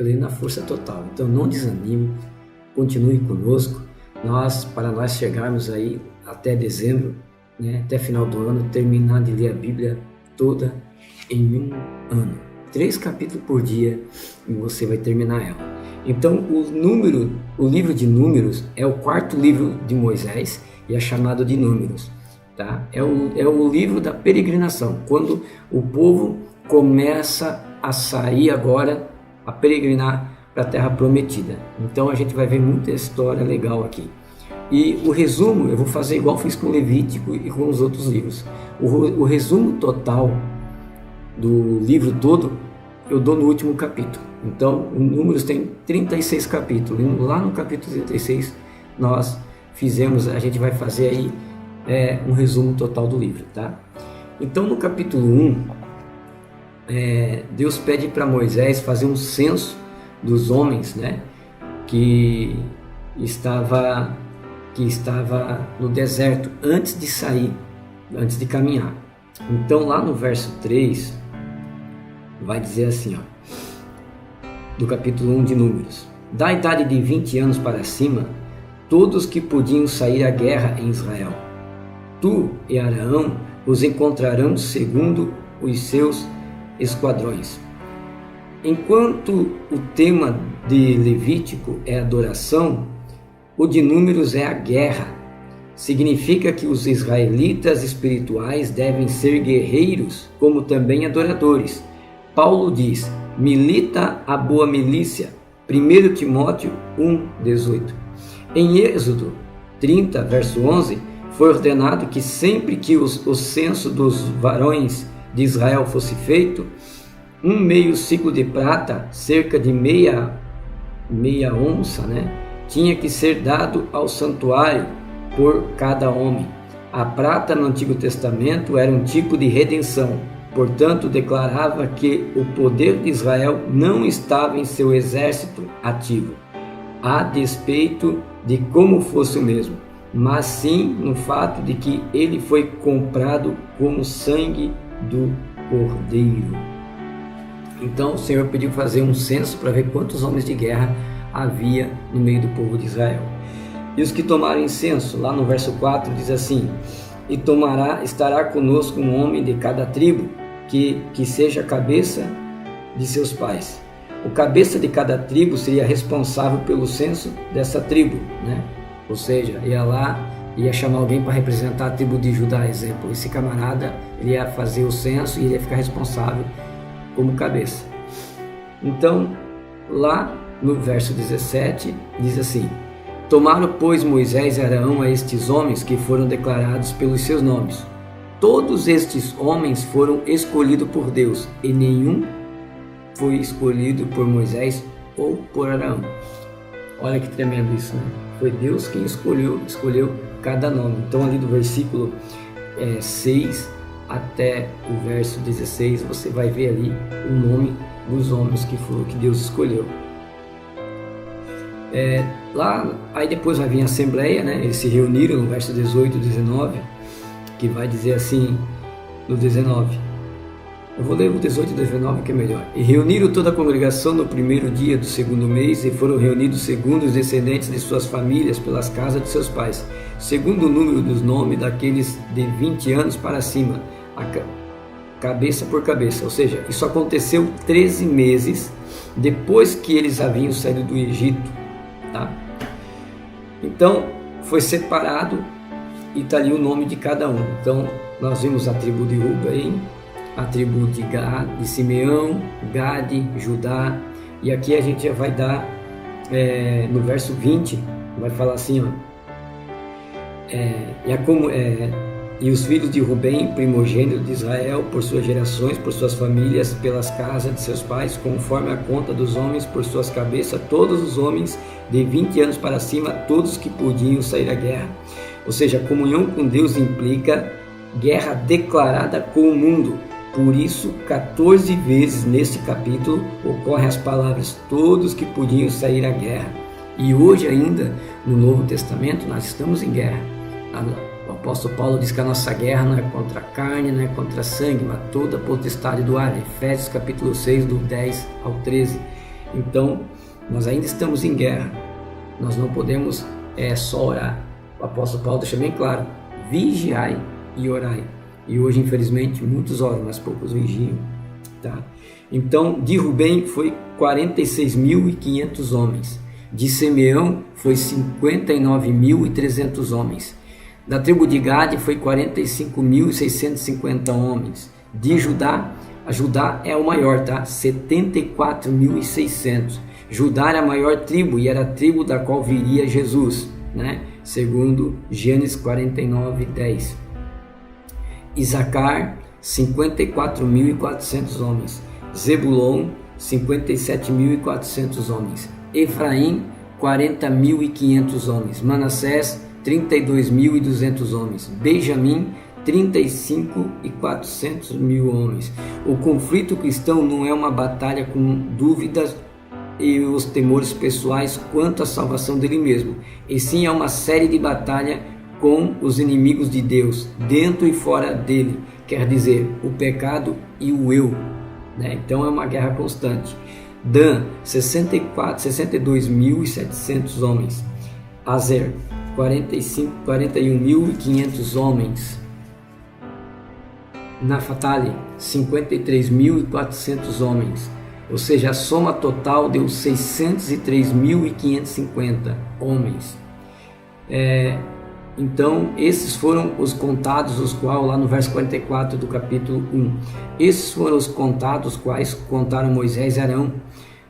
plena força total. Então não desanime, continue conosco. Para nós chegarmos aí até dezembro, né, até final do ano, terminar de ler a Bíblia toda em um ano. 3 capítulos por dia e você vai terminar ela. Então o livro de Números é o 4º livro de Moisés e é chamado de Números. Tá? É o livro da peregrinação, quando o povo começa a sair agora, a peregrinar para a Terra Prometida. Então a gente vai ver muita história legal aqui. E o resumo, eu vou fazer igual fiz com Levítico e com os outros livros. O resumo total do livro todo eu dou no último capítulo. Então o Números tem 36 capítulos. E lá no capítulo 36 a gente vai fazer aí um resumo total do livro, tá? Então no capítulo 1, Deus pede para Moisés fazer um censo dos homens, né, que estava no deserto antes de sair, antes de caminhar. Então lá no verso 3 vai dizer assim, do capítulo 1 de Números: da idade de 20 anos para cima, todos que podiam sair à guerra em Israel, tu e Arão os encontrarão segundo os seus esquadrões. Enquanto o tema de Levítico é adoração, o de Números é a guerra. Significa que os israelitas espirituais devem ser guerreiros, como também adoradores. Paulo diz: milita a boa milícia. 1 Timóteo 1,18. Em Êxodo 30, verso 11, foi ordenado que sempre que o censo dos varões de Israel fosse feito, um meio ciclo de prata, cerca de meia onça, né, tinha que ser dado ao santuário por cada homem. A prata no Antigo Testamento era um tipo de redenção, portanto declarava que o poder de Israel não estava em seu exército ativo, a despeito de como fosse o mesmo, mas sim no fato de que ele foi comprado com o sangue do Cordeiro. Então o Senhor pediu fazer um censo para ver quantos homens de guerra havia no meio do povo de Israel. E os que tomaram incenso, lá no verso 4 diz assim: e estará conosco um homem de cada tribo, que seja a cabeça de seus pais. O cabeça de cada tribo seria responsável pelo censo dessa tribo, né? Ou seja, ia chamar alguém para representar a tribo de Judá, exemplo. Esse camarada, ele ia fazer o censo e ele ia ficar responsável como cabeça. Então, lá no verso 17, diz assim: tomaram, pois, Moisés e Arão a estes homens que foram declarados pelos seus nomes. Todos estes homens foram escolhidos por Deus, e nenhum foi escolhido por Moisés ou por Arão. Olha que tremendo isso, né? Foi Deus quem escolheu cada nome. Então ali do versículo 6 até o verso 16, você vai ver ali o nome dos homens que Deus escolheu. Aí depois vai vir a assembleia, né? Eles se reuniram no verso 18 e 19, que vai dizer assim, no 19, eu vou ler o 18 e 19 que é melhor. E reuniram toda a congregação no primeiro dia do segundo mês, e foram reunidos segundo os descendentes de suas famílias, pelas casas de seus pais, segundo o número dos nomes daqueles de 20 anos para cima, cabeça por cabeça. Ou seja, isso aconteceu 13 meses depois que eles haviam saído do Egito, tá? Então foi separado e está ali o nome de cada um. Então nós vimos a tribo de Ruben, a tribo de Simeão, Gade, Judá, e aqui a gente já vai dar no verso 20, vai falar assim, e os filhos de Ruben, primogênito de Israel, por suas gerações, por suas famílias, pelas casas de seus pais, conforme a conta dos homens, por suas cabeças, todos os homens de 20 anos para cima, todos que podiam sair à guerra. Ou seja, a comunhão com Deus implica guerra declarada com o mundo. Por isso, 14 vezes neste capítulo ocorrem as palavras todos que podiam sair à guerra. E hoje ainda, no Novo Testamento, nós estamos em guerra. O apóstolo Paulo diz que a nossa guerra não é contra a carne, não é contra a sangue, mas toda a potestade do ar. Efésios capítulo 6, do 10 ao 13. Então, nós ainda estamos em guerra, nós não podemos só orar. O apóstolo Paulo deixa bem claro: vigiai e orai. E hoje, infelizmente, muitos oram, mas poucos vigiam. Tá? Então, de Rubem foi 46.500 homens. De Simeão foi 59.300 homens. Da tribo de Gade foi 45.650 homens. De Judá, a Judá é o maior, tá? 74.600. Judá era a maior tribo e era a tribo da qual viria Jesus, né? Segundo Gênesis 49:10. Isacar, 54.400 homens. Zebulon, 57.400 homens. Efraim, 40.500 homens. Manassés, 32.200 homens. Benjamim, 35.400 homens. O conflito cristão não é uma batalha com dúvidas e os temores pessoais quanto à salvação dele mesmo, e sim é uma série de batalha com os inimigos de Deus, dentro e fora dele, quer dizer, o pecado e o eu, né? Então é uma guerra constante. Dan, 62.700 homens. Azer, 41.500 homens. Naphtali, 53.400 homens. Ou seja, a soma total deu 603.550 homens. Então, esses foram os contados, os quais, lá no verso 44 do capítulo 1, esses foram os contados, quais contaram Moisés e Arão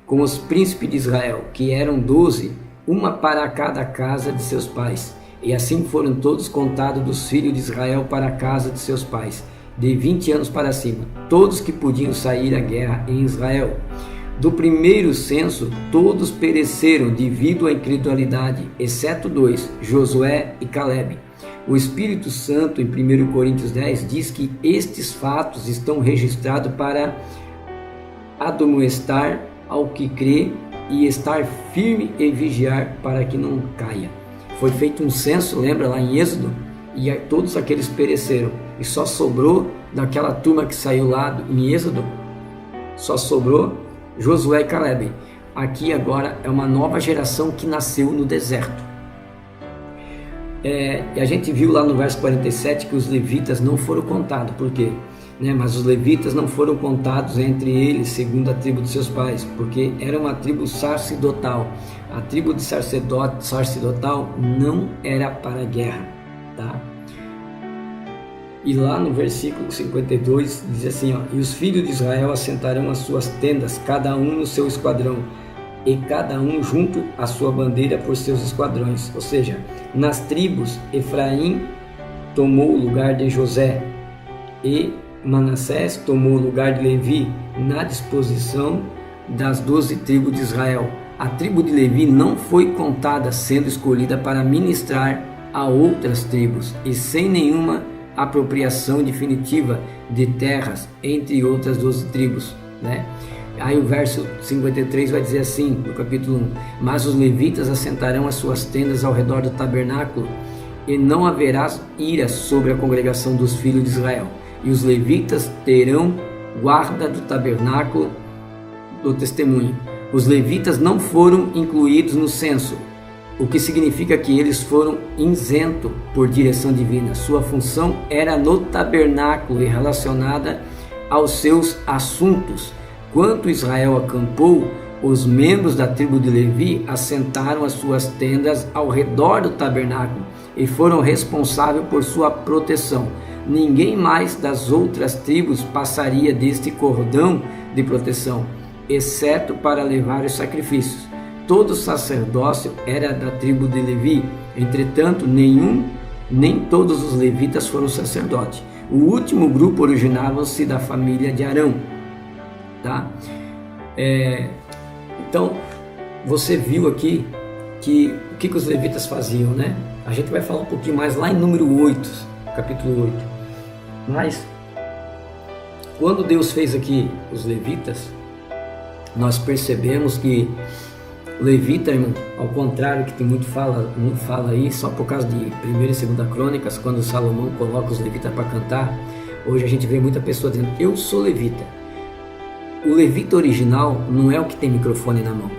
com os príncipes de Israel, que eram 12, uma para cada casa de seus pais. E assim foram todos contados dos filhos de Israel para a casa de seus pais, de 20 anos para cima, todos que podiam sair à guerra em Israel. Do primeiro censo, todos pereceram devido à incredulidade, exceto 2, Josué e Caleb. O Espírito Santo, em 1 Coríntios 10, diz que estes fatos estão registrados para admoestar ao que crê e estar firme e vigiar para que não caia. Foi feito um censo, lembra lá em Êxodo? E todos aqueles pereceram. E só sobrou daquela turma que saiu lá em Êxodo, só sobrou Josué e Caleb. Aqui agora é uma nova geração que nasceu no deserto. E a gente viu lá no verso 47 que os levitas não foram contados. Por quê? Mas os levitas não foram contados entre eles segundo a tribo de seus pais, porque era uma tribo sacerdotal. A tribo de sacerdotal não era para a guerra, tá? E lá no versículo 52 diz assim, e os filhos de Israel assentarão as suas tendas, cada um no seu esquadrão, e cada um junto à sua bandeira por seus esquadrões. Ou seja, nas tribos, Efraim tomou o lugar de José, e Manassés tomou o lugar de Levi, na disposição das 12 tribos de Israel. A tribo de Levi não foi contada, sendo escolhida para ministrar a outras tribos, e sem nenhuma apropriação definitiva de terras entre outras 12 tribos, né? Aí o verso 53 vai dizer assim, no capítulo 1, mas os levitas assentarão as suas tendas ao redor do tabernáculo, e não haverá ira sobre a congregação dos filhos de Israel, e os levitas terão guarda do tabernáculo do testemunho. Os levitas não foram incluídos no censo, o que significa que eles foram isentos por direção divina. Sua função era no tabernáculo e relacionada aos seus assuntos. Quando Israel acampou, os membros da tribo de Levi assentaram as suas tendas ao redor do tabernáculo e foram responsáveis por sua proteção. Ninguém mais das outras tribos passaria deste cordão de proteção, exceto para levar os sacrifícios. Todo sacerdócio era da tribo de Levi, entretanto nem todos os levitas foram sacerdotes. O último grupo originava-se da família de Arão, tá? Então você viu aqui que o que os levitas faziam, né? A gente vai falar um pouquinho mais lá em número 8, capítulo 8. Mas quando Deus fez aqui os levitas, nós percebemos que levita, irmão, ao contrário que tem muito fala aí, só por causa de 1ª e 2ª Crônicas, quando Salomão coloca os levitas para cantar, hoje a gente vê muita pessoa dizendo, eu sou levita. O levita original não é o que tem microfone na mão.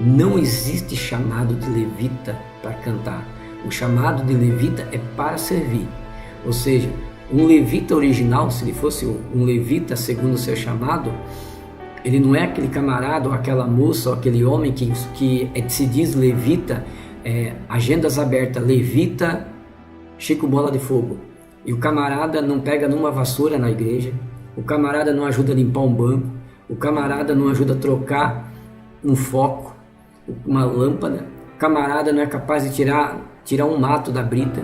Não existe chamado de levita para cantar. O chamado de levita é para servir. Ou seja, um levita original, se ele fosse um levita segundo o seu chamado, ele não é aquele camarada ou aquela moça ou aquele homem que se diz levita, agendas abertas, levita Chico Bola de Fogo. E o camarada não pega numa vassoura na igreja, o camarada não ajuda a limpar um banco, o camarada não ajuda a trocar um foco, uma lâmpada, o camarada não é capaz de tirar um mato da brita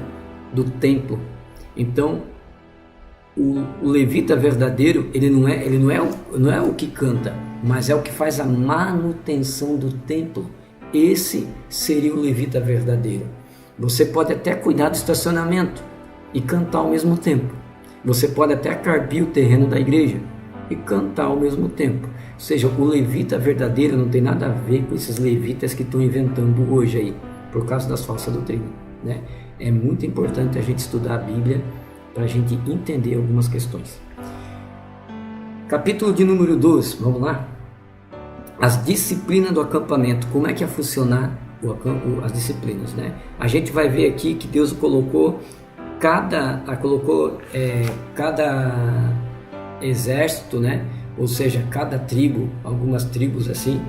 do templo. Então, o levita verdadeiro, ele não é o que canta, mas é o que faz a manutenção do templo. Esse seria o levita verdadeiro. Você pode até cuidar do estacionamento e cantar ao mesmo tempo. Você pode até carpir o terreno da igreja e cantar ao mesmo tempo. Ou seja, o levita verdadeiro não tem nada a ver com esses levitas que estão inventando hoje aí, por causa das falsas doutrinas, né? É muito importante a gente estudar a Bíblia para a gente entender algumas questões. Capítulo de número 12, vamos lá? As disciplinas do acampamento, como é que ia funcionar as disciplinas, né? A gente vai ver aqui que Deus colocou cada exército, né? Ou seja, cada tribo, algumas tribos assim,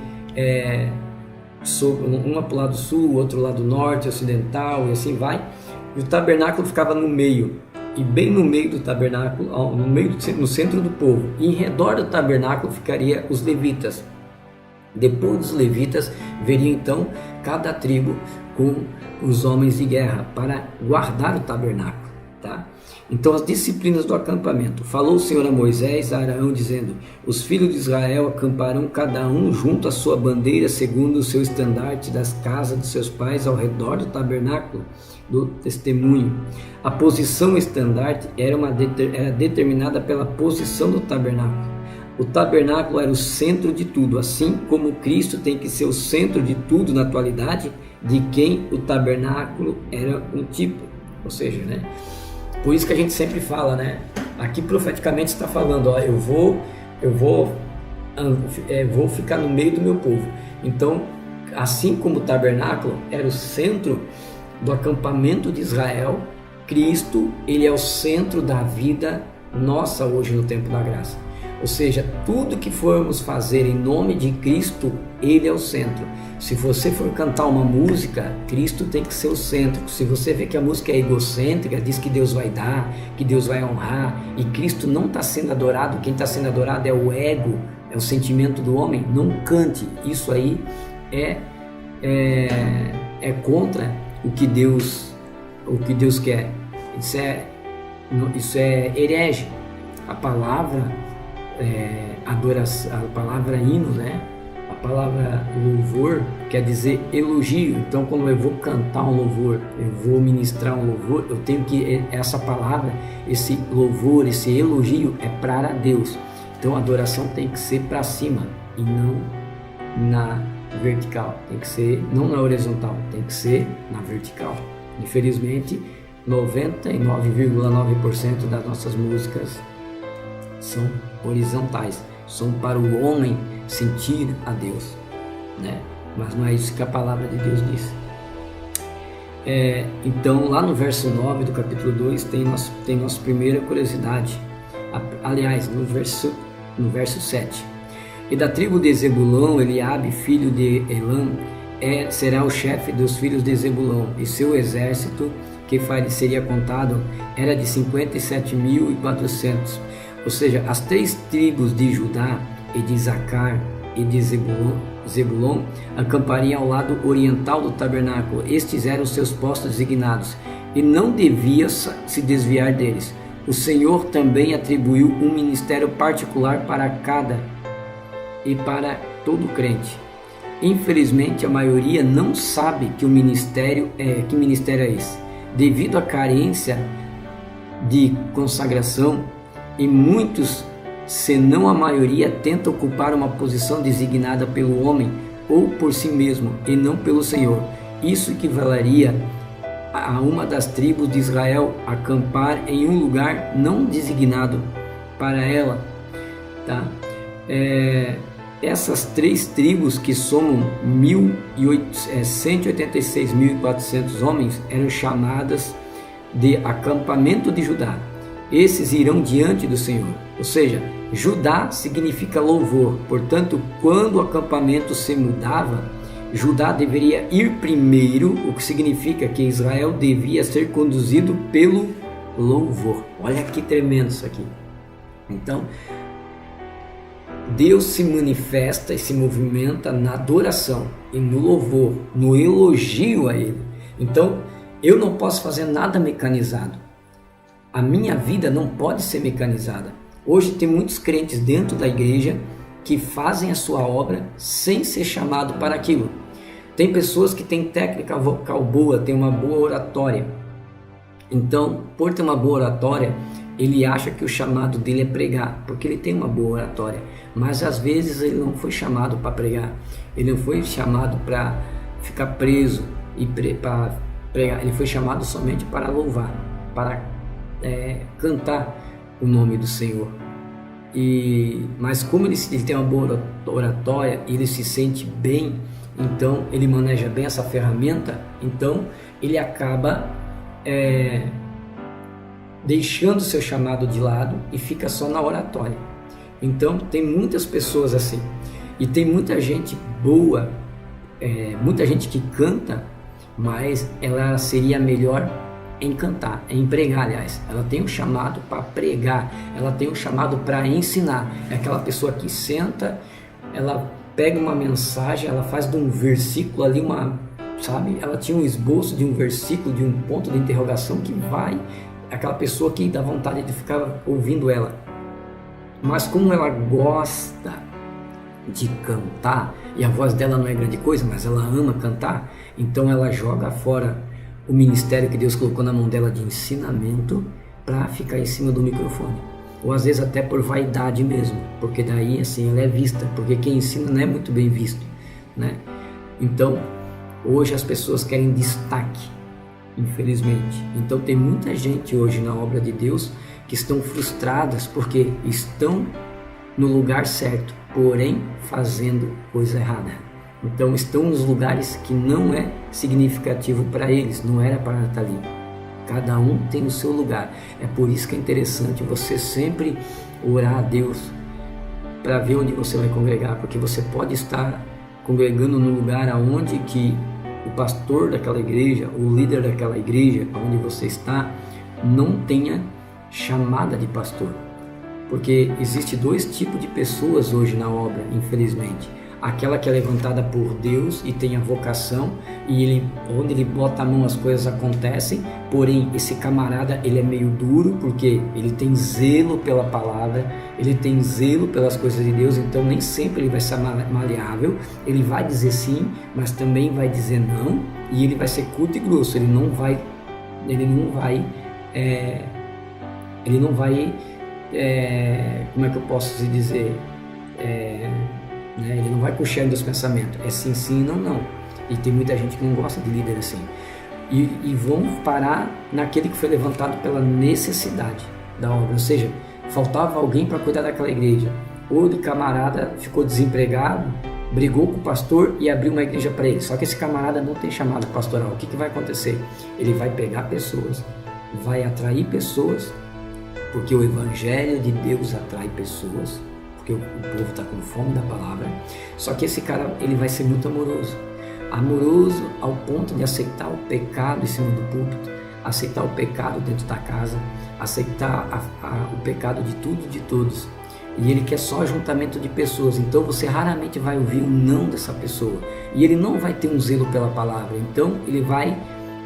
uma para o lado sul, outro lado norte, ocidental, e assim vai. E o tabernáculo ficava no meio, e bem no meio do tabernáculo, no centro do povo, e em redor do tabernáculo ficaria os levitas. Depois dos levitas, veria então cada tribo com os homens de guerra para guardar o tabernáculo, tá? Então, as disciplinas do acampamento. Falou o Senhor a Moisés, a Arão, dizendo: os filhos de Israel acamparão cada um junto à sua bandeira, segundo o seu estandarte das casas de seus pais, ao redor do tabernáculo do testemunho. A posição estandarte era determinada pela posição do tabernáculo. O tabernáculo era o centro de tudo, assim como Cristo tem que ser o centro de tudo na atualidade, de quem o tabernáculo era um tipo. Ou seja, né? Por isso que a gente sempre fala, né? Aqui profeticamente está falando, ó, eu vou ficar no meio do meu povo. Então, assim como o tabernáculo era o centro do acampamento de Israel, Cristo, ele é o centro da vida nossa hoje no tempo da graça. Ou seja, tudo que formos fazer em nome de Cristo, ele é o centro. Se você for cantar uma música, Cristo tem que ser o centro. Se você vê que a música é egocêntrica, diz que Deus vai dar, que Deus vai honrar, e Cristo não está sendo adorado, quem está sendo adorado é o ego, é o sentimento do homem, não cante. Isso aí é contra o que Deus quer. Isso é herege. A palavra adoração, a palavra hino, né? A palavra louvor quer dizer elogio. Então, quando eu vou cantar um louvor, eu vou ministrar um louvor, eu tenho que essa palavra, esse louvor, esse elogio é para Deus. Então, a adoração tem que ser para cima e não na vertical. Tem que ser não na horizontal, tem que ser na vertical. Infelizmente, 99,9% das nossas músicas são horizontais, são para o homem sentir a Deus, né? Mas não é isso que a palavra de Deus diz. Então, lá no verso 9 do capítulo 2 tem nossa primeira curiosidade. Aliás, no verso 7. E da tribo de Zebulão, Eliabe, filho de Elã, será o chefe dos filhos de Zebulão, e seu exército, que seria contado, era de 57.400. Ou seja, as 3 tribos de Judá e de Isacar e de Zebulon acampariam ao lado oriental do tabernáculo. Estes eram seus postos designados, e não devia se desviar deles. O Senhor também atribuiu um ministério particular para cada e para todo crente. Infelizmente, a maioria não sabe que ministério é esse. Devido à carência de consagração, e muitos, se não a maioria, tentam ocupar uma posição designada pelo homem ou por si mesmo e não pelo Senhor. Isso equivaleria a uma das tribos de Israel acampar em um lugar não designado para ela, tá? essas 3 tribos, que somam 186.400 homens, eram chamadas de acampamento de Judá. Esses irão diante do Senhor. Ou seja, Judá significa louvor. Portanto, quando o acampamento se mudava, Judá deveria ir primeiro, o que significa que Israel devia ser conduzido pelo louvor. Olha que tremendo isso aqui. Então, Deus se manifesta e se movimenta na adoração e no louvor, no elogio a Ele. Então, eu não posso fazer nada mecanizado. A minha vida não pode ser mecanizada. Hoje tem muitos crentes dentro da igreja que fazem a sua obra sem ser chamado para aquilo. Tem pessoas que têm técnica vocal boa, têm uma boa oratória. Então, por ter uma boa oratória, ele acha que o chamado dele é pregar, porque ele tem uma boa oratória. Mas às vezes ele não foi chamado para pregar. Ele não foi chamado para ficar preso e para pregar. Ele foi chamado somente para louvar, para cantar o nome do Senhor. Mas como ele tem uma boa oratória, ele se sente bem, então ele maneja bem essa ferramenta, então ele acaba deixando o seu chamado de lado e fica só na oratória. Então tem muitas pessoas assim, e tem muita gente boa, muita gente que canta, mas ela seria melhor em cantar, em pregar. Aliás, ela tem um chamado para pregar, ela tem um chamado para ensinar. É aquela pessoa que senta, ela pega uma mensagem, ela faz de um versículo ali ela tinha um esboço de um versículo, de um ponto de interrogação que vai, aquela pessoa que dá vontade de ficar ouvindo ela. Mas como ela gosta de cantar, e a voz dela não é grande coisa, mas ela ama cantar, então ela joga fora o ministério que Deus colocou na mão dela de ensinamento para ficar em cima do microfone. Ou às vezes até por vaidade mesmo, porque daí assim ela é vista, porque quem ensina não é muito bem visto, né? Então, hoje as pessoas querem destaque, infelizmente. Então tem muita gente hoje na obra de Deus que estão frustradas porque estão no lugar certo, porém fazendo coisa errada. Então estão nos lugares que não é significativo para eles, não era para estar ali. Cada um tem o seu lugar. É por isso que é interessante você sempre orar a Deus para ver onde você vai congregar, porque você pode estar congregando no lugar aonde que o pastor daquela igreja, o líder daquela igreja onde você está, não tenha chamada de pastor. Porque existe 2 tipos de pessoas hoje na obra, infelizmente. Aquela que é levantada por Deus e tem a vocação, e onde ele bota a mão as coisas acontecem, porém esse camarada ele é meio duro, porque ele tem zelo pela palavra, ele tem zelo pelas coisas de Deus, então nem sempre ele vai ser maleável, ele vai dizer sim, mas também vai dizer não, e ele vai ser curto e grosso, ele não vai como é que eu posso dizer, ele não vai puxando os pensamentos, é sim, sim, não, não. E tem muita gente que não gosta de líder assim. E vão parar naquele que foi levantado pela necessidade da obra. Ou seja, faltava alguém para cuidar daquela igreja. Ou o camarada ficou desempregado, brigou com o pastor e abriu uma igreja para ele. Só que esse camarada não tem chamado pastoral. O que vai acontecer? Ele vai pegar pessoas, vai atrair pessoas, porque o evangelho de Deus atrai pessoas, porque o povo está com fome da palavra. Só que esse cara ele vai ser muito amoroso ao ponto de aceitar o pecado em cima do púlpito, aceitar o pecado dentro da casa, aceitar o pecado de tudo e de todos. E ele quer só ajuntamento de pessoas, então você raramente vai ouvir o não dessa pessoa, e ele não vai ter um zelo pela palavra. Então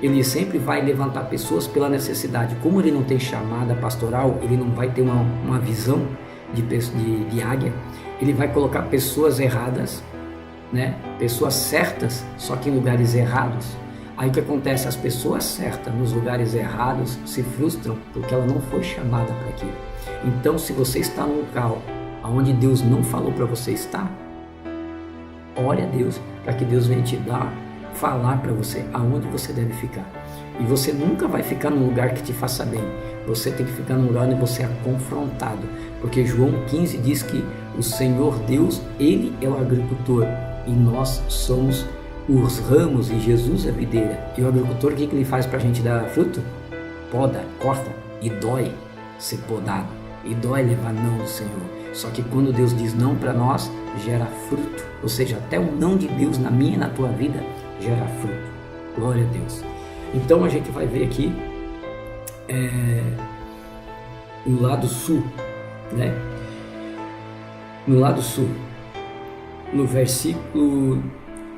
ele sempre vai levantar pessoas pela necessidade. Como ele não tem chamada pastoral, ele não vai ter uma visão de águia, ele vai colocar pessoas erradas, né? Pessoas certas, só que em lugares errados. Aí o que acontece? As pessoas certas nos lugares errados se frustram porque ela não foi chamada para aquilo. Então, se você está num local onde Deus não falou para você estar, ore a Deus para que Deus venha te falar para você aonde você deve ficar. E você nunca vai ficar num lugar que te faça bem. Você tem que ficar num lugar onde você é confrontado, porque João 15 diz que O Senhor Deus, Ele é o agricultor e nós somos os ramos e Jesus é a videira. E o agricultor, o que ele faz para a gente dar fruto? Poda, corta, e dói ser podado, e dói levar não do Senhor. Só que quando Deus diz não para nós, gera fruto. Ou seja, até o não de Deus na minha e na tua vida gera fruto. Glória a Deus. Então a gente vai ver aqui no lado sul, né? No lado sul, no versículo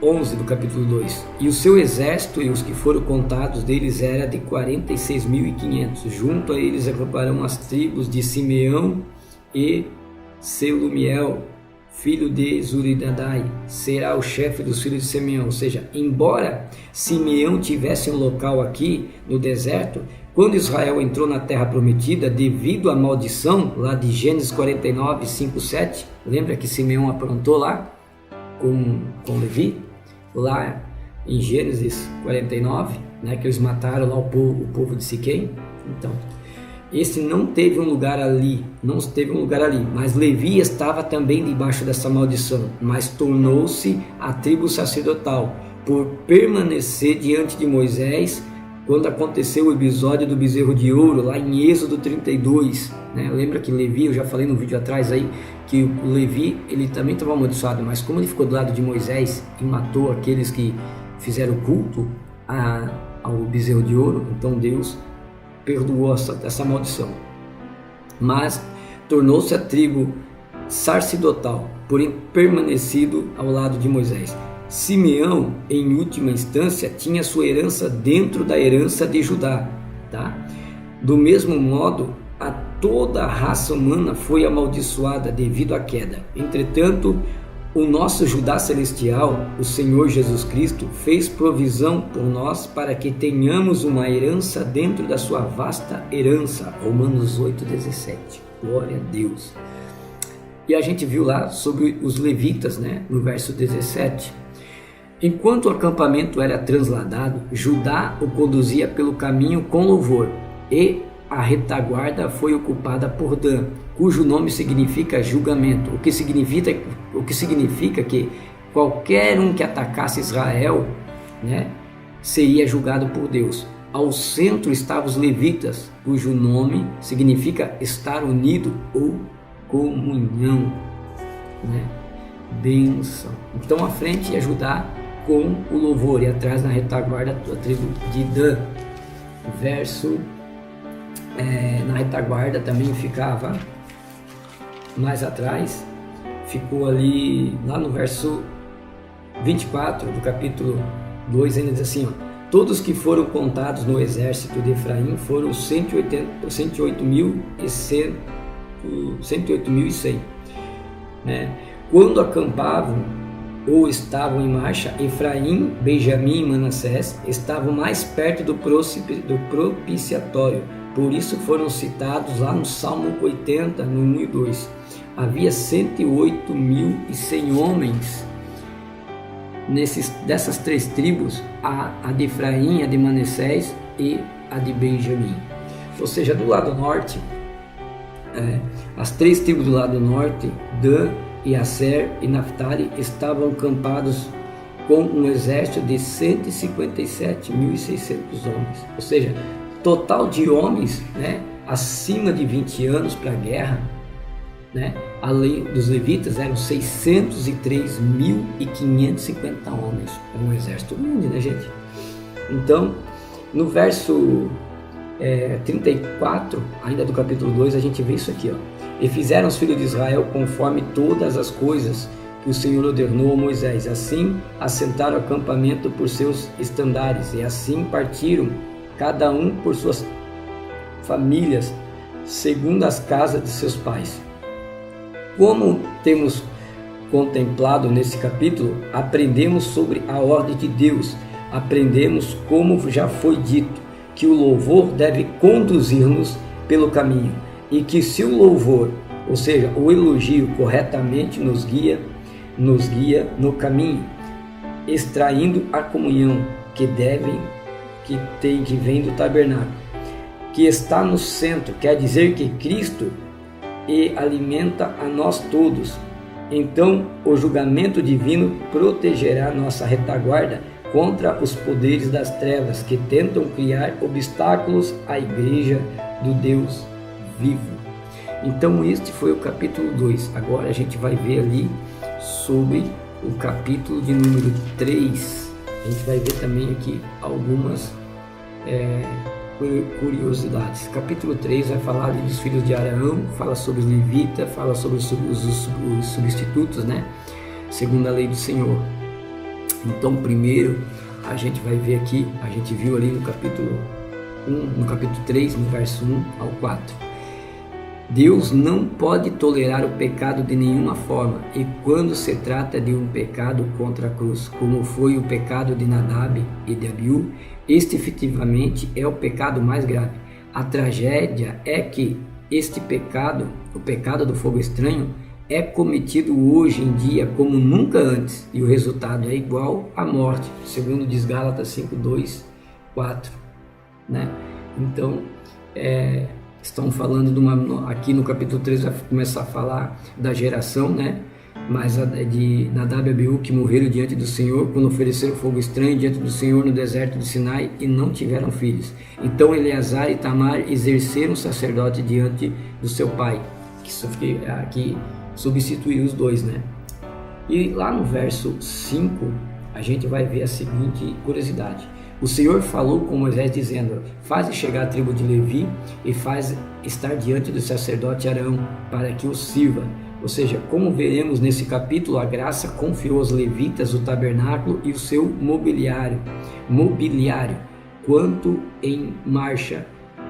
11 do capítulo 2. E o seu exército e os que foram contados deles era de 46.500. Junto a eles agruparão as tribos de Simeão e Selumiel, filho de Zuridadai, será o chefe dos filhos de Simeão. Ou seja, embora Simeão tivesse um local aqui no deserto, quando Israel entrou na terra prometida, devido à maldição, lá de Gênesis 49, 5, 7, lembra que Simeão aprontou lá com Levi? Lá em Gênesis 49, né, que eles mataram lá o povo de Siquém. Então, esse não teve um lugar ali, mas Levi estava também debaixo dessa maldição, mas tornou-se a tribo sacerdotal, por permanecer diante de Moisés, quando aconteceu o episódio do bezerro de ouro, lá em Êxodo 32, né? Lembra que Levi, eu já falei no vídeo atrás aí, que o Levi, ele também estava amaldiçoado, mas como ele ficou do lado de Moisés e matou aqueles que fizeram culto ao bezerro de ouro, então Deus perdoou essa maldição. Mas tornou-se a tribo sacerdotal, porém permanecido ao lado de Moisés. Simeão, em última instância, tinha sua herança dentro da herança de Judá, tá? Do mesmo modo, toda a raça humana foi amaldiçoada devido à queda. Entretanto, o nosso Judá celestial, o Senhor Jesus Cristo, fez provisão por nós para que tenhamos uma herança dentro da sua vasta herança. Romanos 8,17. Glória a Deus. E a gente viu lá sobre os levitas, né? No verso 17. Enquanto o acampamento era transladado, Judá o conduzia pelo caminho com louvor, e a retaguarda foi ocupada por Dan, cujo nome significa julgamento, o que significa que qualquer um que atacasse Israel, né, seria julgado por Deus. Ao centro estavam os levitas, cujo nome significa estar unido ou comunhão, né? Bênção. Então à frente ia Judá com o louvor e atrás na retaguarda a tribo de Dan. Na retaguarda também ficava mais atrás, ficou ali lá no verso 24 do capítulo 2, ainda diz assim, ó, todos que foram contados no exército de Efraim foram 108.100, né? Quando acampavam ou estavam em marcha, Efraim, Benjamim e Manassés estavam mais perto do propiciatório. Por isso foram citados lá no Salmo 80, no 1 e 2. Havia 108.100 homens dessas três tribos, a de Efraim, a de Manassés e a de Benjamim. Ou seja, do lado norte, as três tribos do lado norte, Dan e Aser e Naftali, estavam acampados com um exército de 157.600 homens. Ou seja, total de homens, né, acima de 20 anos para a guerra, né, além dos levitas, eram 603.550 homens. É um exército grande, né, gente? Então, no verso 34, ainda do capítulo 2, a gente vê isso aqui, ó. E fizeram os filhos de Israel conforme todas as coisas que o Senhor ordenou a Moisés. Assim, assentaram acampamento por seus estandares, e assim partiram, cada um por suas famílias, segundo as casas de seus pais. Como temos contemplado nesse capítulo, aprendemos sobre a ordem de Deus. Aprendemos, como já foi dito, que o louvor deve conduzir-nos pelo caminho, e que se o louvor, ou seja, o elogio corretamente nos guia no caminho, extraindo a comunhão que vem do tabernáculo, que está no centro, quer dizer que Cristo e alimenta a nós todos. Então o julgamento divino protegerá nossa retaguarda contra os poderes das trevas que tentam criar obstáculos à igreja do Deus vivo. Então este foi o capítulo 2. Agora a gente vai ver ali sobre o capítulo de número 3. A gente vai ver também aqui algumas curiosidades. Capítulo 3 vai falar ali dos filhos de Arão, fala sobre os levitas, fala sobre os substitutos, né? Segundo a lei do Senhor. Então, primeiro, a gente vai ver aqui, a gente viu ali no capítulo 1, no capítulo 3, no verso 1 ao 4. Deus não pode tolerar o pecado de nenhuma forma, e quando se trata de um pecado contra a cruz, como foi o pecado de Nadab e de Abiú, este efetivamente é o pecado mais grave. A tragédia é que este pecado, o pecado do fogo estranho, é cometido hoje em dia como nunca antes, e o resultado é igual à morte, segundo diz Gálatas 5, 2, 4, né? Então, estão falando aqui no capítulo 3 vai começar a falar da geração, né? Mas de Nadab e Abiú, que morreram diante do Senhor quando ofereceram fogo estranho diante do Senhor no deserto do Sinai e não tiveram filhos. Então Eleazar e Tamar exerceram sacerdote diante do seu pai, que substituiu os dois, né? E lá no verso 5 a gente vai ver a seguinte curiosidade. O Senhor falou com Moisés dizendo: faze chegar a tribo de Levi e faz estar diante do sacerdote Arão para que o sirva. Ou seja, como veremos nesse capítulo, a graça confiou aos levitas o tabernáculo e o seu mobiliário, quanto em marcha,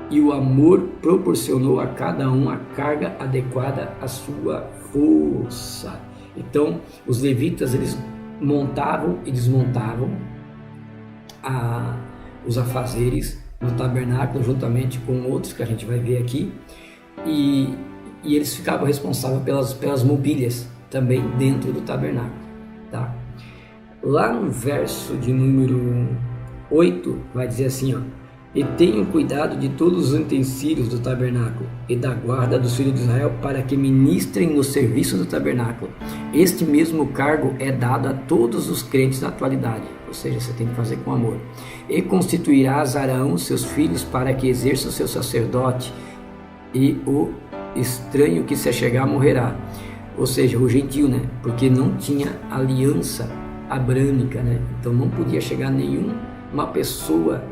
e o amor proporcionou a cada um a carga adequada à sua força. Então, os levitas, eles montavam e desmontavam os afazeres no tabernáculo, juntamente com outros que a gente vai ver aqui, e eles ficavam responsáveis pelas mobílias também dentro do tabernáculo, tá? Lá no verso de número 8 vai dizer assim, ó: e tenham cuidado de todos os utensílios do tabernáculo e da guarda dos filhos de Israel, para que ministrem no serviço do tabernáculo. Este mesmo cargo é dado a todos os crentes na atualidade, ou seja, você tem que fazer com amor. E constituirás Arão, seus filhos, para que exerça o seu sacerdote, e o estranho que se achegar morrerá. Ou seja, o gentio, né? Porque não tinha aliança abrâmica, né? Então não podia chegar nenhuma pessoa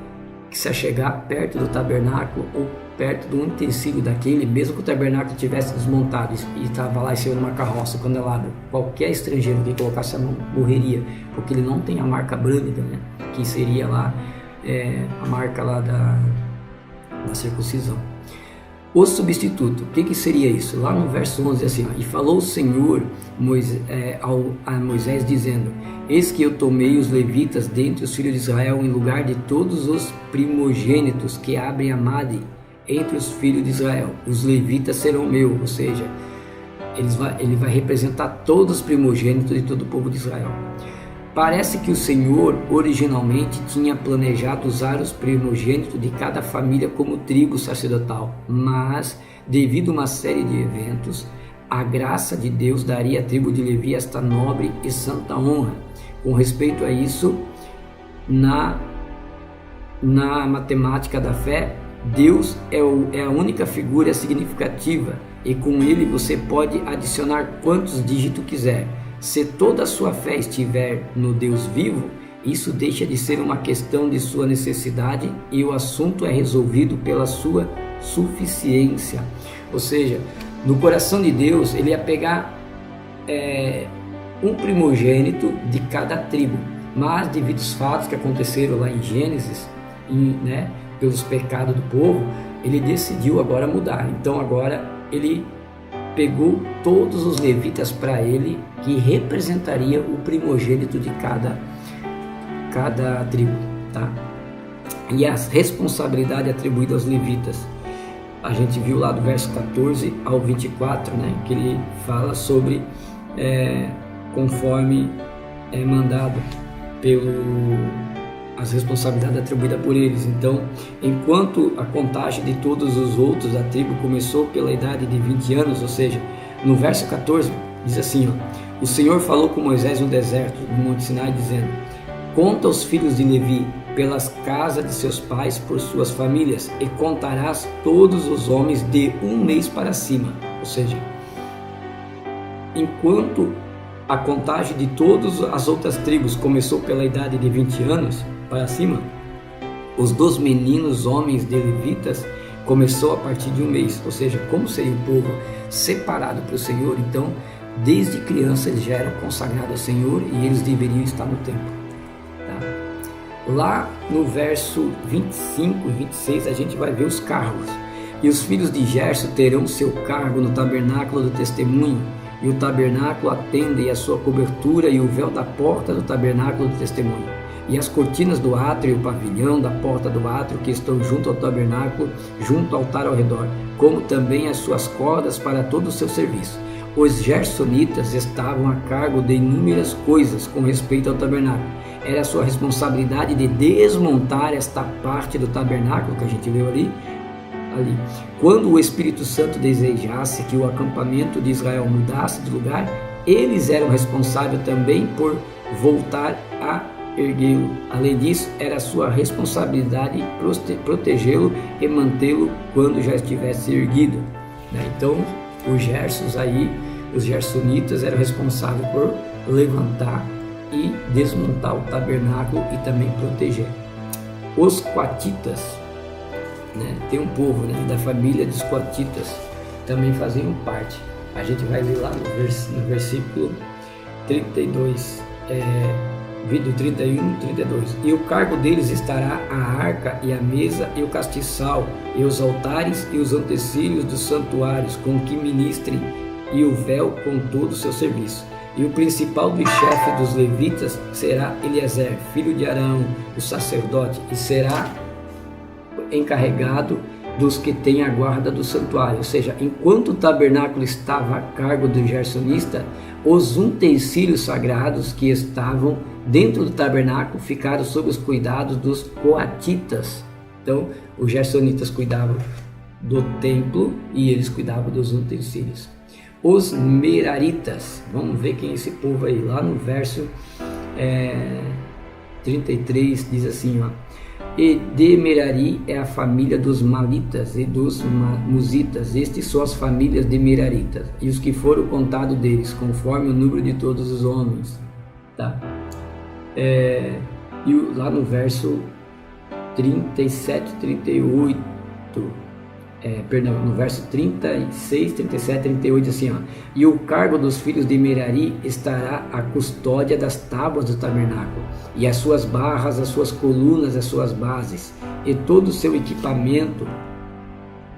que se achegar perto do tabernáculo ou perto do utensílio daquele, mesmo que o tabernáculo tivesse desmontado e estava lá em cima de uma carroça candelabra. Qualquer estrangeiro que colocasse a mão morreria, porque ele não tem a marca abrâmica, né? Que seria lá a marca lá da circuncisão. O substituto, o que seria isso? Lá no verso 11 assim, ó: e falou o Senhor a Moisés dizendo: eis que eu tomei os levitas dentre os filhos de Israel em lugar de todos os primogênitos que abrem a madre entre os filhos de Israel. Os levitas serão meus, ou seja, ele vai representar todos os primogênitos de todo o povo de Israel. Parece que o Senhor originalmente tinha planejado usar os primogênitos de cada família como tribo sacerdotal, mas devido a uma série de eventos, a graça de Deus daria à tribo de Levi esta nobre e santa honra. Com respeito a isso, na matemática da fé, Deus é a única figura significativa, e com ele você pode adicionar quantos dígitos quiser. Se toda a sua fé estiver no Deus vivo, isso deixa de ser uma questão de sua necessidade e o assunto é resolvido pela sua suficiência. Ou seja, no coração de Deus, ele ia pegar um primogênito de cada tribo, mas devido aos fatos que aconteceram lá em Gênesis, pelos pecados do povo, ele decidiu agora mudar. Então agora ele pegou todos os levitas para ele, que representaria o primogênito de cada tribo, tá? E a responsabilidade atribuída aos levitas, a gente viu lá do verso 14 ao 24, né, que ele fala sobre conforme é mandado pelo as responsabilidades atribuídas por eles. Então, enquanto a contagem de todos os outros da tribo começou pela idade de 20 anos, ou seja, no verso 14, diz assim, ó, o Senhor falou com Moisés no deserto, no Monte Sinai, dizendo, conta os filhos de Levi pelas casas de seus pais por suas famílias, e contarás todos os homens de 1 mês para cima. Ou seja, enquanto a contagem de todas as outras tribos começou pela idade de 20 anos para cima, os dos meninos homens de levitas começou a partir de 1 mês. Ou seja, como seria o povo separado para o Senhor, então desde criança eles já eram consagrados ao Senhor e eles deveriam estar no templo. Lá no verso 25 e 26 a gente vai ver os cargos. E os filhos de Gerson terão seu cargo no tabernáculo do testemunho, e o tabernáculo, a tenda e a sua cobertura, e o véu da porta do tabernáculo do testemunho, e as cortinas do átrio e o pavilhão da porta do átrio que estão junto ao tabernáculo, junto ao altar ao redor, como também as suas cordas para todo o seu serviço. Os gersonitas estavam a cargo de inúmeras coisas com respeito ao tabernáculo. Era a sua responsabilidade de desmontar esta parte do tabernáculo que a gente leu ali. Quando o Espírito Santo desejasse que o acampamento de Israel mudasse de lugar, eles eram responsáveis também por voltar a erguê-lo. Além disso, era sua responsabilidade protegê-lo e mantê-lo quando já estivesse erguido. Então, os gersonitas eram responsáveis por levantar e desmontar o tabernáculo e também proteger. Os coatitas, tem um povo da família dos coatitas, também faziam parte. A gente vai ver lá no versículo 32, do 31 e 32. E o cargo deles estará a arca e a mesa e o castiçal e os altares e os utensílios dos santuários com que ministrem e o véu com todo o seu serviço. E o principal dos chefes dos levitas será Eliezer, filho de Arão, o sacerdote, e será encarregado dos que têm a guarda do santuário. Ou seja, enquanto o tabernáculo estava a cargo do gersonista, os utensílios sagrados que estavam dentro do tabernáculo ficaram sob os cuidados dos coatitas. Então, os gersonitas cuidavam do templo e eles cuidavam dos utensílios. Os meraritas, vamos ver quem é esse povo aí. Lá no verso 33 diz assim, e de Merari é a família dos malitas e dos musitas. Estes são as famílias de meraritas, e os que foram contados deles, conforme o número de todos os homens. E lá no verso 37, 38, no verso 36, 37, 38, assim, e o cargo dos filhos de Merari estará a custódia das tábuas do tabernáculo, e as suas barras, as suas colunas, as suas bases, e todo o seu equipamento,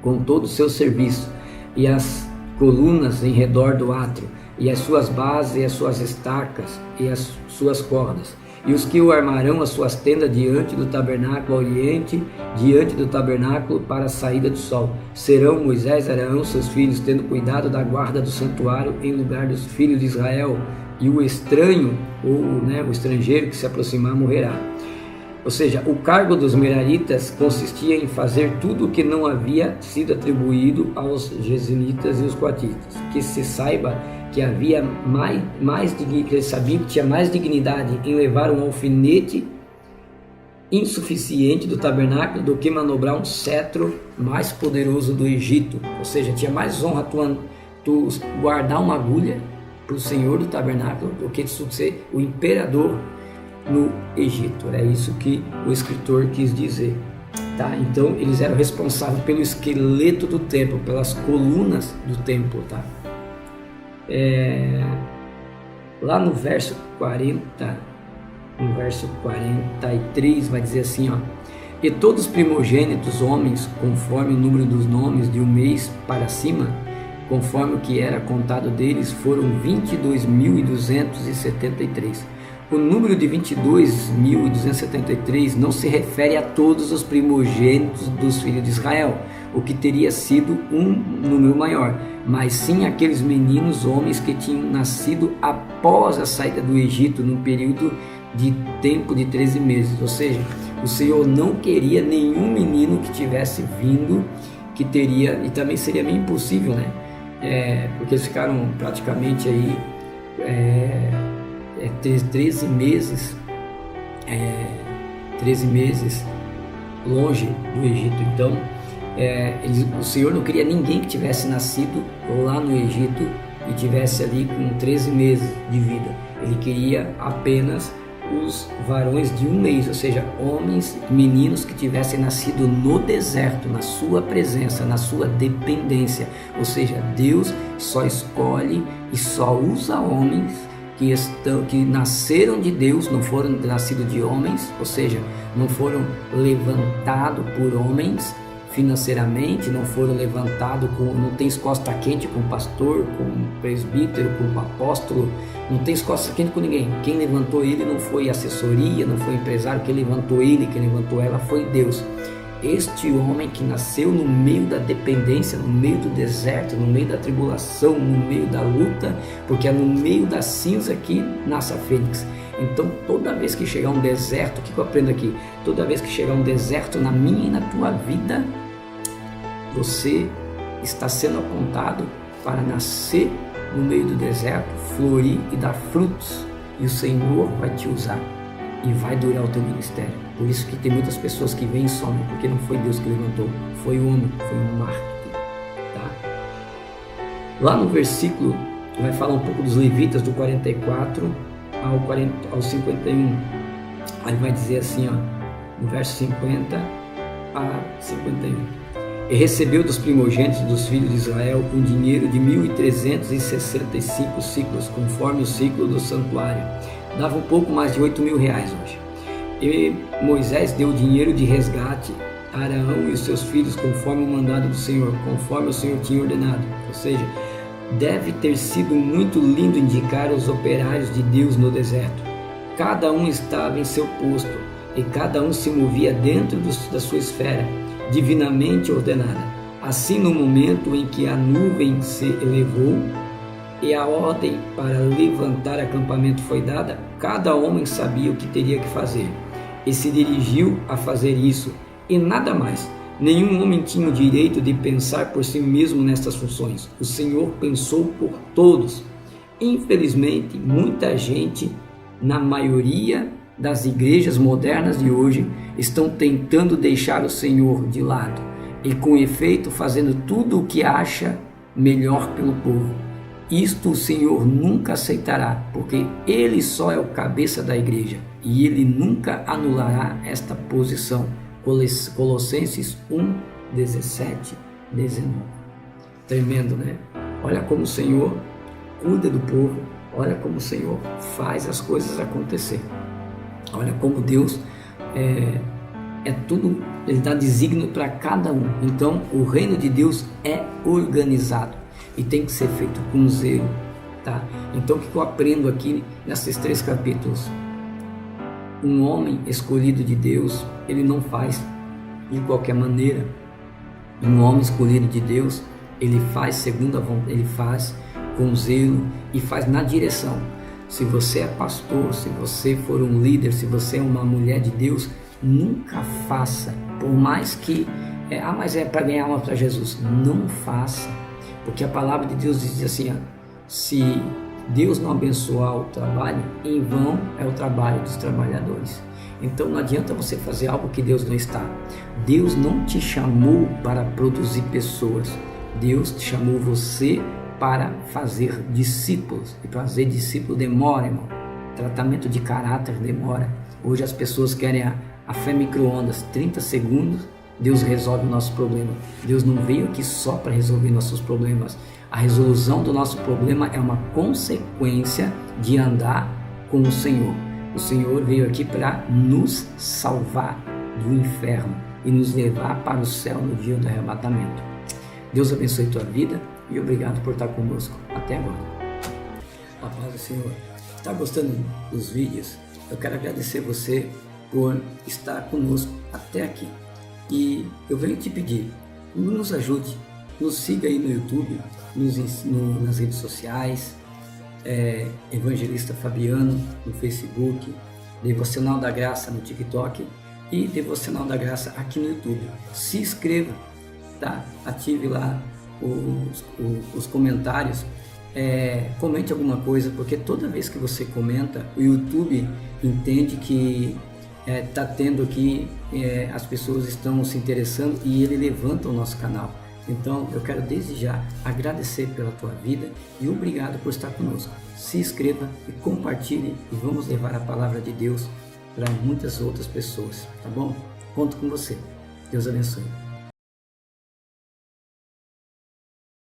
com todo o seu serviço, e as colunas em redor do átrio, e as suas bases, e as suas estacas, e as suas cordas. E os que o armarão as suas tendas diante do tabernáculo ao oriente, diante do tabernáculo para a saída do sol, serão Moisés e Arão, seus filhos, tendo cuidado da guarda do santuário em lugar dos filhos de Israel, e o estranho, ou o estrangeiro que se aproximar morrerá. Ou seja, o cargo dos meraritas consistia em fazer tudo o que não havia sido atribuído aos gersonitas e os coatitas. Que se saiba que havia que eles sabiam que tinha mais dignidade em levar um alfinete insuficiente do tabernáculo do que manobrar um cetro mais poderoso do Egito. Ou seja, tinha mais honra tu guardar uma agulha para o Senhor do tabernáculo do que tu ser o imperador no Egito. É isso que o escritor quis dizer. Então eles eram responsáveis pelo esqueleto do templo, pelas colunas do templo. Lá no verso 43 vai dizer assim, e todos os primogênitos homens, conforme o número dos nomes de 1 mês para cima, conforme o que era contado deles, foram 22.273. O número de 22.273 não se refere a todos os primogênitos dos filhos de Israel, o que teria sido um número maior, mas sim aqueles meninos homens que tinham nascido após a saída do Egito, no período de tempo de 13 meses, ou seja, o Senhor não queria nenhum menino que tivesse vindo, que teria, e também seria meio impossível, né? Porque eles ficaram praticamente aí 13 meses, 13 meses longe do Egito. Então, o Senhor não queria ninguém que tivesse nascido lá no Egito e tivesse ali com 13 meses de vida. Ele queria apenas os varões de um mês, ou seja, homens, meninos que tivessem nascido no deserto, na sua presença, na sua dependência. Ou seja, Deus só escolhe e só usa homens que nasceram de Deus, não foram nascidos de homens, ou seja, não foram levantados por homens financeiramente, não foram levantados não tem costa quente com o pastor, com o presbítero, com o apóstolo, não tem costa quente com ninguém. Quem levantou ele não foi assessoria, não foi empresário, quem levantou ele, quem levantou ela foi Deus. Este homem que nasceu no meio da dependência, no meio do deserto, no meio da tribulação, no meio da luta, porque é no meio da cinza que nasce a fênix. Então, toda vez que chegar um deserto, o que eu aprendo aqui? Toda vez que chegar um deserto na minha e na tua vida, você está sendo apontado para nascer no meio do deserto, florir e dar frutos. E o Senhor vai te usar e vai durar o teu ministério. Por isso que tem muitas pessoas que vêm e somem, porque não foi Deus que levantou, foi o homem, foi um marketing. Tá? Lá no versículo, vai falar um pouco dos levitas, do 44 ao 51. Aí vai dizer assim, no verso 50 a 51. E recebeu dos primogênitos dos filhos de Israel um dinheiro de 1.365 ciclos, conforme o ciclo do santuário. Dava um pouco mais de 8.000 reais hoje. E Moisés deu dinheiro de resgate a Arão e os seus filhos, conforme o mandado do Senhor, conforme o Senhor tinha ordenado. Ou seja, deve ter sido muito lindo indicar os operários de Deus no deserto. Cada um estava em seu posto e cada um se movia dentro da sua esfera, divinamente ordenada. Assim, no momento em que a nuvem se elevou e a ordem para levantar acampamento foi dada, cada homem sabia o que teria que fazer e se dirigiu a fazer isso, e nada mais. Nenhum homem tinha o direito de pensar por si mesmo nestas funções. O Senhor pensou por todos. Infelizmente, muita gente, na maioria das igrejas modernas de hoje, estão tentando deixar o Senhor de lado e, com efeito, fazendo tudo o que acha melhor pelo povo. Isto o Senhor nunca aceitará, porque Ele só é o cabeça da igreja e Ele nunca anulará esta posição. Colossenses 1, 17, 19. Tremendo, né? Olha como o Senhor cuida do povo, olha como o Senhor faz as coisas acontecer. Olha como Deus tudo, Ele dá desígnio para cada um. Então, o reino de Deus é organizado e tem que ser feito com zelo, tá? Então, o que eu aprendo aqui nesses 3 capítulos? Um homem escolhido de Deus, ele não faz de qualquer maneira. Um homem escolhido de Deus, ele faz segundo a vontade, ele faz com zelo e faz na direção. Se você é pastor, se você for um líder, se você é uma mulher de Deus, nunca faça, por mais que, mas é para ganhar alma para Jesus, não faça, porque a palavra de Deus diz assim, se Deus não abençoar o trabalho, em vão é o trabalho dos trabalhadores. Então não adianta você fazer algo que Deus não está. Deus não te chamou para produzir pessoas, Deus te chamou você para fazer discípulos, e fazer discípulo demora, irmão. Tratamento de caráter demora. Hoje as pessoas querem a fé micro-ondas, 30 segundos, Deus resolve o nosso problema. Deus não veio aqui só para resolver nossos problemas. A resolução do nosso problema é uma consequência de andar com o Senhor. O Senhor veio aqui para nos salvar do inferno e nos levar para o céu no dia do arrebatamento. Deus abençoe tua vida e obrigado por estar conosco. Até agora. A paz do Senhor. Está gostando dos vídeos? Eu quero agradecer você por estar conosco até aqui. E eu venho te pedir, nos ajude, nos siga aí no YouTube, nas redes sociais, Evangelista Fabiano no Facebook, Devocional da Graça no TikTok e Devocional da Graça aqui no YouTube. Se inscreva, tá? Ative lá os comentários, comente alguma coisa, porque toda vez que você comenta, o YouTube entende que está tendo aqui, as pessoas estão se interessando e ele levanta o nosso canal. Então eu quero desde já agradecer pela tua vida e obrigado por estar conosco. Se inscreva e compartilhe e vamos levar a palavra de Deus para muitas outras pessoas, tá bom? Conto com você. Deus abençoe.